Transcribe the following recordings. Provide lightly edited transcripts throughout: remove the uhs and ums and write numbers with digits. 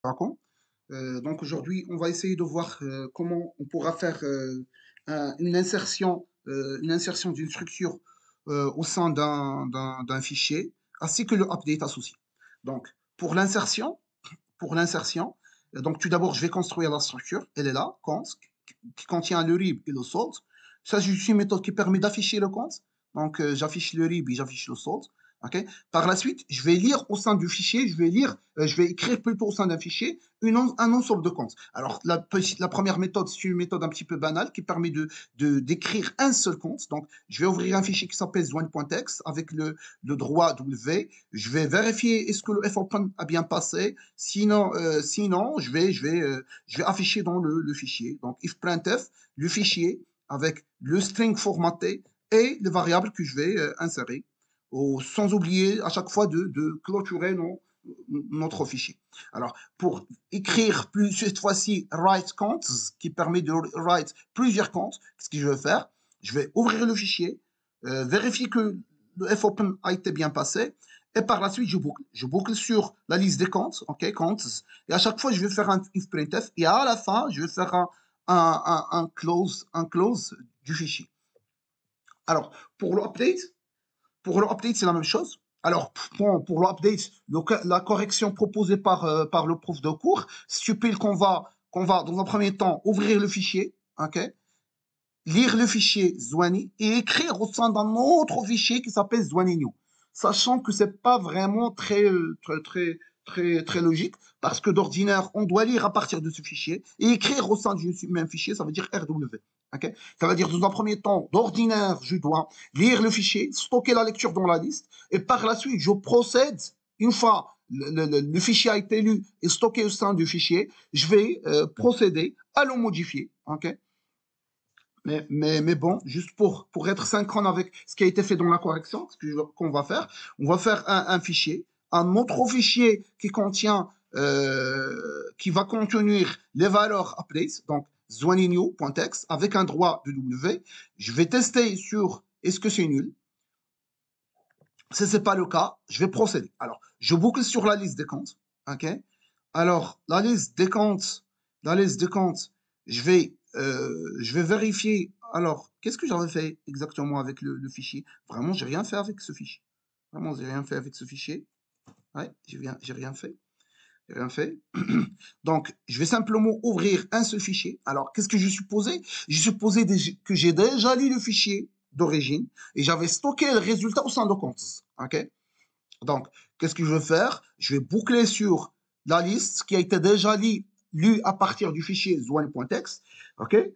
D'accord. Donc aujourd'hui, on va essayer de voir comment on pourra faire une insertion d'une structure au sein d'un fichier, ainsi que le update associé. Donc pour l'insertion, donc tout d'abord, je vais construire la structure. Elle est là, const, qui contient le rib et le salt. Ça, c'est une méthode qui permet d'afficher le compte. Donc j'affiche le rib et j'affiche le salt. Ok. Par la suite, je vais lire au sein du fichier, je vais écrire plutôt au sein d'un fichier un ensemble de comptes. Alors la première méthode, c'est une méthode un petit peu banale qui permet d'écrire un seul compte. Donc je vais ouvrir un fichier qui s'appelle zone.txt avec le droit W. Je vais vérifier est-ce que le fopen a bien passé. Sinon, je vais afficher dans le fichier. Donc if printf, le fichier avec le string formaté et les variables que je vais insérer sans oublier à chaque fois de clôturer notre fichier. Alors, pour écrire plus cette fois-ci write counts, qui permet de write plusieurs comptes, ce que je vais faire, je vais ouvrir le fichier, vérifier que le fopen a été bien passé, et par la suite, je boucle. Je boucle sur la liste des comptes, ok, comptes, et à chaque fois, je vais faire un if printf, et à la fin, je vais faire un close du fichier. Alors, pour l'update, c'est la même chose. Alors, pour l'update, la correction proposée par le prof de cours stipule qu'on va, dans un premier temps, ouvrir le fichier, ok, lire le fichier Zwani et écrire au sein d'un autre fichier qui s'appelle Zwani New. Sachant que c'est pas vraiment très logique parce que d'ordinaire, on doit lire à partir de ce fichier et écrire au sein du même fichier, ça veut dire RW. Okay, ça veut dire dans un premier temps, d'ordinaire, je dois lire le fichier, stocker la lecture dans la liste et par la suite, je procède une fois le fichier a été lu et stocké au sein du fichier, je vais procéder à le modifier. Okay, mais bon, juste pour être synchrone avec ce qui a été fait dans la correction, qu'on va faire, on va faire un fichier, un autre fichier qui va contenir les valeurs updates, donc zwaninu.txt avec un droit de W. Je vais tester sur est-ce que c'est nul. Si ce n'est pas le cas, je vais procéder. Alors, je boucle sur la liste des comptes. OK. Alors, la liste des comptes, je vais vérifier. Alors, qu'est-ce que j'avais fait exactement avec le fichier? Vraiment, j'ai rien fait avec ce fichier. Vraiment, j'ai rien fait avec ce fichier. Ouais, j'ai rien fait. J'ai rien fait. Donc, je vais simplement ouvrir un seul fichier. Alors, qu'est-ce que je supposais? Je supposais que j'ai déjà lu le fichier d'origine et j'avais stocké le résultat au sein de comptes. OK? Donc, qu'est-ce que je vais faire? Je vais boucler sur la liste qui a été déjà lue à partir du fichier zone.txt. OK? Et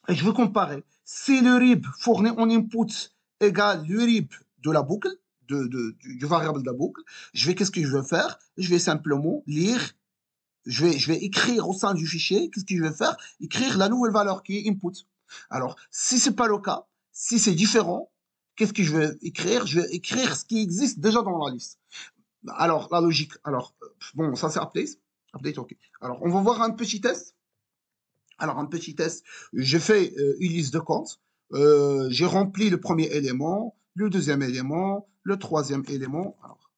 je vais comparer. Si le RIB fourni en input égale le RIB de la boucle, du variable de la boucle, qu'est-ce que je vais faire? Je vais simplement lire, je vais écrire au sein du fichier, qu'est-ce que je vais faire? Écrire la nouvelle valeur qui est input. Alors, si c'est pas le cas, si c'est différent, qu'est-ce que je vais écrire? Je vais écrire ce qui existe déjà dans la liste. Alors, la logique. Alors, bon, ça c'est update. Update, ok. Alors, on va voir un petit test. Alors, un petit test. J'ai fait une liste de comptes. J'ai rempli le premier élément, le deuxième élément, le troisième élément. Alors,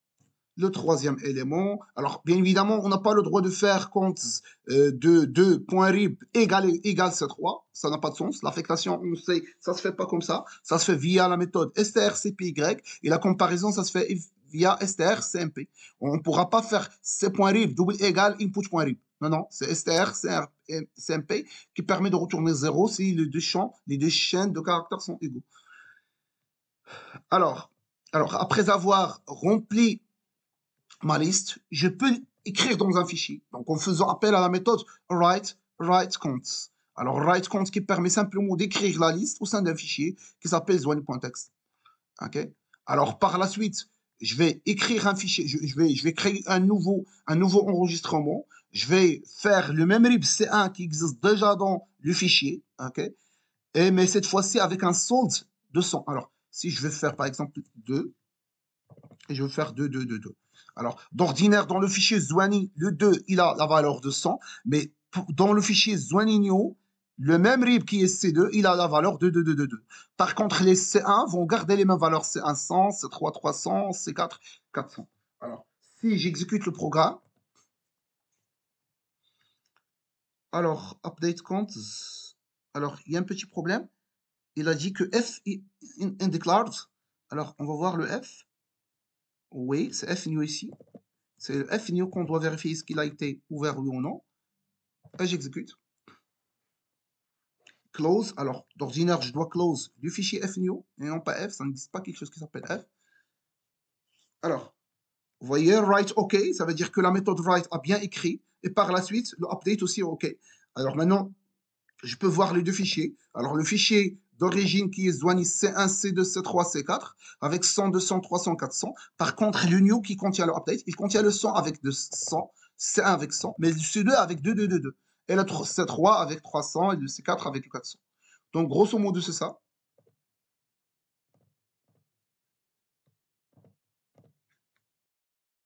le troisième élément. Alors, bien évidemment, on n'a pas le droit de faire compte de 2.rib égale C3. Ça n'a pas de sens. L'affectation, on sait, ça se fait pas comme ça. Ça se fait via la méthode strcpy et la comparaison, ça se fait via strcmp. On ne pourra pas faire C.rib double égal input.rib. Non, non, c'est strcmp qui permet de retourner 0 si les deux chaînes de caractères sont égaux. Alors, après avoir rempli ma liste, je peux écrire dans un fichier. Donc, en faisant appel à la méthode write counts. Alors, write counts qui permet simplement d'écrire la liste au sein d'un fichier qui s'appelle zone.txt. OK? Alors, par la suite, je vais écrire un fichier, je vais créer un nouveau enregistrement. Je vais faire le même RIB C1 qui existe déjà dans le fichier. OK? Mais cette fois-ci avec un solde de 100. Alors, si je vais faire par exemple 2, et je vais faire 2. Alors, d'ordinaire, dans le fichier Zwani, le 2, il a la valeur de 100, mais dans le fichier Zwaninio, le même RIB qui est C2, il a la valeur de 2. Par contre, les C1 vont garder les mêmes valeurs C1 100, C3 300, C4 400. Alors, si j'exécute le programme, Alors, update count. Alors, il y a un petit problème. Il a dit que F est undeclared. Alors, on va voir le F. Oui, c'est F new ici. C'est le F new qu'on doit vérifier ce qu'il a été ouvert oui ou non. Et j'exécute. Close. Alors, d'ordinaire, je dois close du fichier F new et non pas F. Ça n'existe pas quelque chose qui s'appelle F. Alors, vous voyez, write OK, ça veut dire que la méthode write a bien écrit. Et par la suite, le update aussi OK. Alors maintenant, je peux voir les deux fichiers. Alors, le fichier d'origine qui est Zwanny C1, C2, C3, C4, avec 100, 200, 300, 400. Par contre, le new qui contient le update, il contient le 100 avec 100, C1 avec 100, mais le C2 avec 2, 2, 2, 2. Et le C3 avec 300 et le C4 avec 400. Donc, grosso modo, c'est ça.